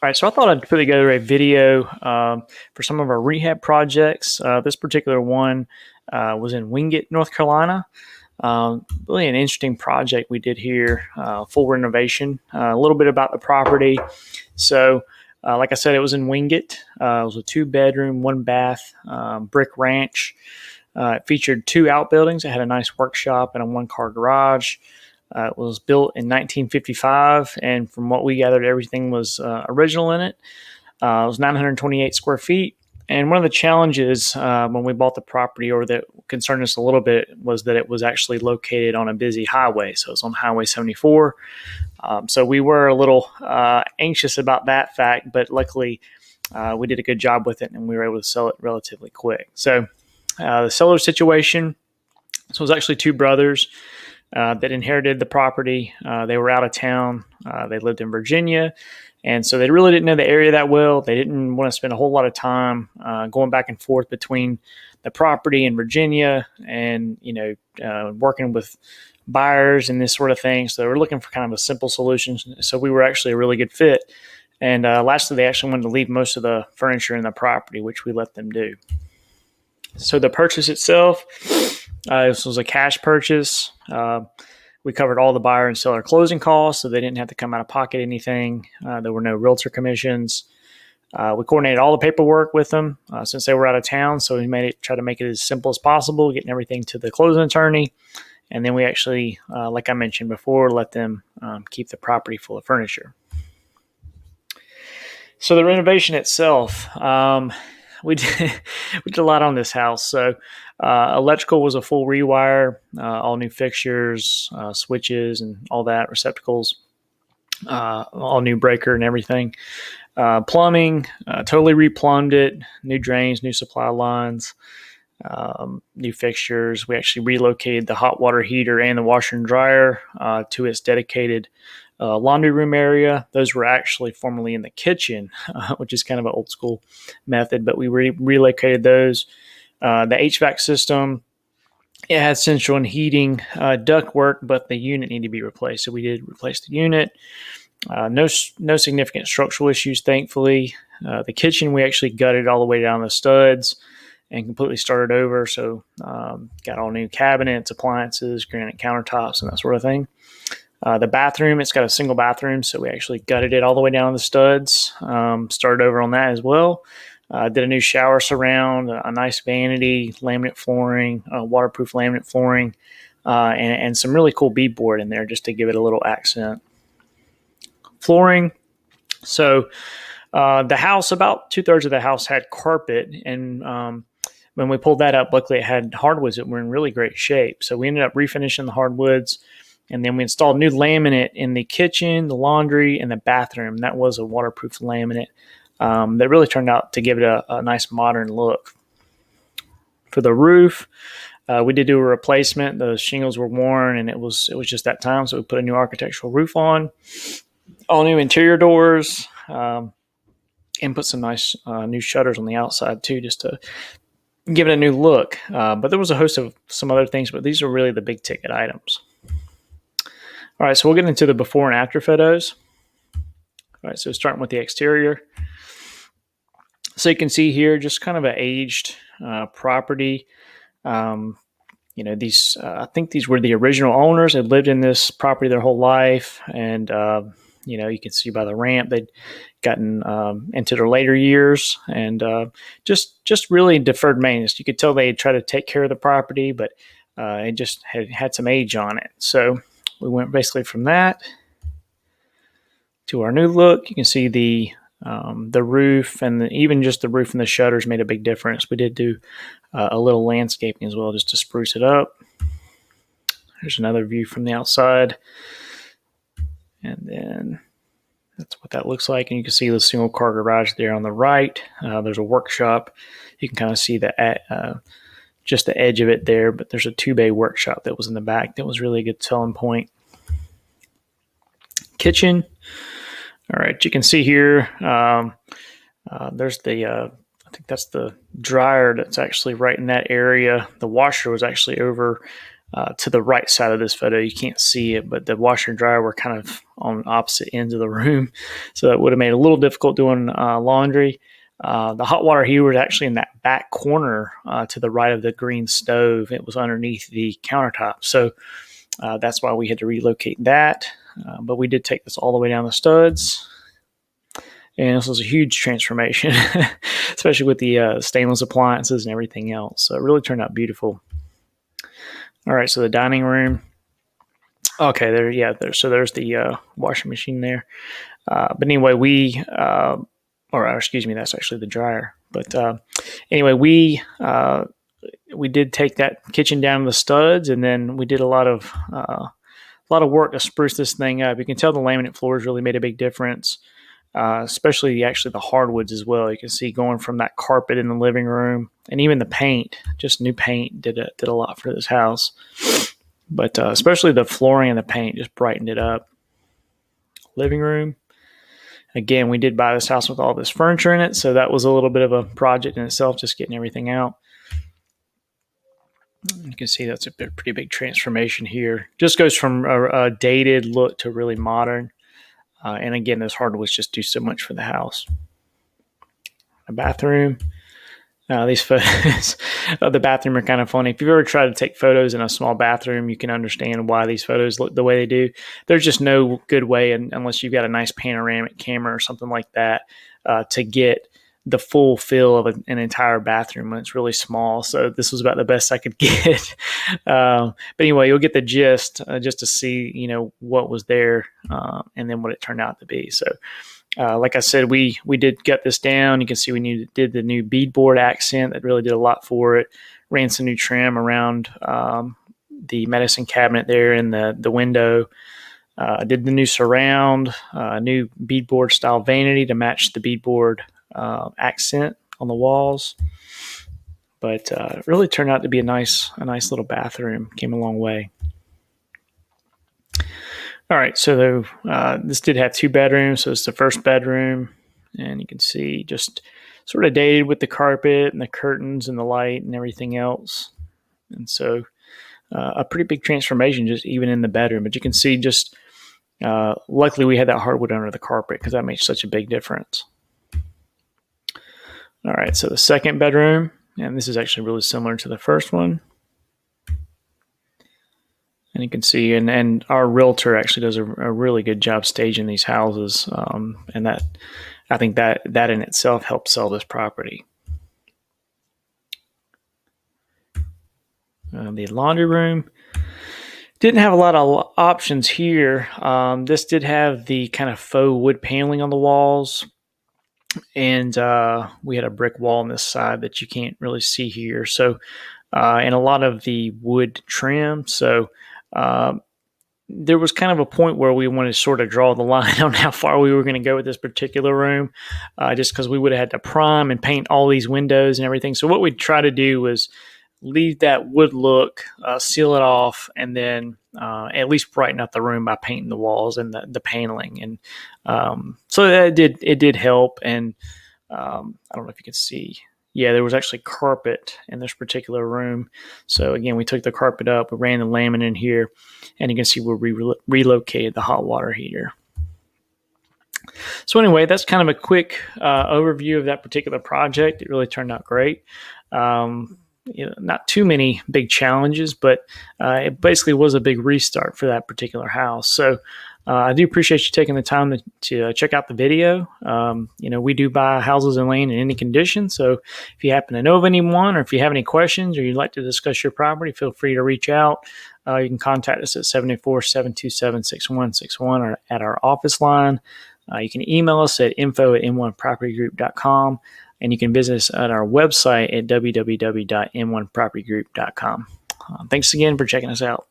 All right, so I thought I'd put together a video for some of our rehab projects. This particular one was in Wingate, North Carolina. Really an interesting project we did here, full renovation. A little bit about the property. So, like I said, it was in Wingate. It was a 2-bedroom, 1-bath brick ranch. It featured 2 outbuildings. It had a nice workshop and a 1-car garage. It was built in 1955, and from what we gathered, everything was original in it. It was 928 square feet. And one of the challenges when we bought the property, or that concerned us a little bit, was that it was actually located on a busy highway. So it's on Highway 74. So we were a little anxious about that fact, but luckily we did a good job with it, and we were able to sell it relatively quick. So the seller situation, this was actually 2 brothers that inherited the property. They were out of town. They lived in Virginia. And so they really didn't know the area that well. They didn't want to spend a whole lot of time going back and forth between the property in Virginia and, working with buyers and this sort of thing. So they were looking for kind of a simple solution. So we were actually a really good fit. And lastly, they actually wanted to leave most of the furniture in the property, which we let them do. So the purchase itself, this was a cash purchase. We covered all the buyer and seller closing costs, so they didn't have to come out of pocket anything. There were no realtor commissions. We coordinated all the paperwork with them since they were out of town, so we tried to make it as simple as possible, getting everything to the closing attorney. And then we actually, like I mentioned before, let them keep the property full of furniture. So the renovation itself, we did a lot on this house. So electrical was a full rewire, all new fixtures, switches, and all that, receptacles, all new breaker and everything. Plumbing, totally replumbed it, new drains, new supply lines, new fixtures. We actually relocated the hot water heater and the washer and dryer to its dedicated laundry room area. Those were actually formerly in the kitchen, which is kind of an old school method, but we relocated those. The HVAC system, it had central heating duct work, but the unit needed to be replaced. So we did replace the unit. No significant structural issues, thankfully. The kitchen, we actually gutted all the way down the studs and completely started over. So got all new cabinets, appliances, granite countertops, and that sort of thing. The bathroom, it's got a single bathroom, so we actually gutted it all the way down to the studs. Started over on that as well. Did a new shower surround, a nice vanity, laminate flooring, waterproof laminate flooring, and some really cool beadboard in there just to give it a little accent. Flooring. So the house, about 2/3 of the house had carpet, and when we pulled that up, luckily it had hardwoods that were in really great shape. So we ended up refinishing the hardwoods. And then we installed new laminate in the kitchen, the laundry, and the bathroom. That was a waterproof laminate that really turned out to give it a nice modern look. For the roof, we did do a replacement. The shingles were worn, and it was just that time, so we put a new architectural roof on. All new interior doors, and put some nice new shutters on the outside too, just to give it a new look. But there was a host of some other things, but these are really the big ticket items. All right, so we'll get into the before and after photos. All right, so starting with the exterior. So you can see here just kind of an aged property. These I think these were the original owners. Had lived in this property their whole life, and you can see by the ramp they'd gotten into their later years, and just really deferred maintenance. You could tell they tried to take care of the property, but it just had some age on it. So we went basically from that to our new look. You can see the roof, and even just the roof and the shutters made a big difference. We did do a little landscaping as well just to spruce it up. Here's another view from the outside. And then that's what that looks like. And you can see the single car garage there on the right. There's a workshop. You can kind of see just the edge of it there, but there's a 2-bay workshop that was in the back. That was really a good selling point. Kitchen. All right, you can see here, there's I think that's the dryer that's actually right in that area. The washer was actually over to the right side of this photo. You can't see it, but the washer and dryer were kind of on opposite ends of the room. So that would have made it a little difficult doing laundry. The hot water heater was actually in that back corner to the right of the green stove. It was underneath the countertop. So that's why we had to relocate that. But we did take this all the way down the studs. And this was a huge transformation, especially with the stainless appliances and everything else. So it really turned out beautiful. All right, so the dining room. Okay, so there's the washing machine there. But anyway, that's actually the dryer. But anyway, we did take that kitchen down to the studs, and then we did a lot of work to spruce this thing up. You can tell the laminate floors really made a big difference, especially the hardwoods as well. You can see going from that carpet in the living room, and even the paint, just new paint did a lot for this house. But especially the flooring and the paint just brightened it up. Living room. Again, we did buy this house with all this furniture in it, so that was a little bit of a project in itself, just getting everything out. You can see that's a pretty big transformation here. Just goes from a dated look to really modern. And again, those hardwoods just do so much for the house. A bathroom. These photos of the bathroom are kind of funny. If you've ever tried to take photos in a small bathroom, you can understand why these photos look the way they do. There's just no good way, unless you've got a nice panoramic camera or something like that, to get the full feel of an entire bathroom when it's really small. So this was about the best I could get. But anyway, you'll get the gist just to see, what was there and then what it turned out to be. So like I said, we did get this down. You can see we did the new beadboard accent that really did a lot for it. Ran some new trim around the medicine cabinet there in the window. Did the new surround, new beadboard style vanity to match the beadboard accent on the walls. But it really turned out to be a nice little bathroom. Came a long way. All right, so this did have 2 bedrooms. So it's the first bedroom, and you can see just sort of dated with the carpet and the curtains and the light and everything else. And so a pretty big transformation just even in the bedroom. But you can see just luckily we had that hardwood under the carpet because that makes such a big difference. All right, so the second bedroom, and this is actually really similar to the first one. And you can see, and our realtor actually does a really good job staging these houses, and that I think that in itself helps sell this property. The laundry room didn't have a lot of options here. This did have the kind of faux wood paneling on the walls, and we had a brick wall on this side that you can't really see here. So, and a lot of the wood trim. So. There was kind of a point where we wanted to sort of draw the line on how far we were going to go with this particular room, just because we would have had to prime and paint all these windows and everything. So what we'd try to do was leave that wood look, seal it off, and then at least brighten up the room by painting the walls and the paneling. And so it did help. And I don't know if you can see. Yeah, there was actually carpet in this particular room. So again, we took the carpet up, we ran the laminate in here, and you can see where we relocated the hot water heater. So anyway, that's kind of a quick overview of that particular project. It really turned out great. Not too many big challenges, but it basically was a big restart for that particular house. So I do appreciate you taking the time to check out the video. We do buy houses and land in any condition. So if you happen to know of anyone, or if you have any questions, or you'd like to discuss your property, feel free to reach out. You can contact us at 784-727-6161 or at our office line. You can email us at info@m1propertygroup.com, and you can visit us at our website at www.m1propertygroup.com. Thanks again for checking us out.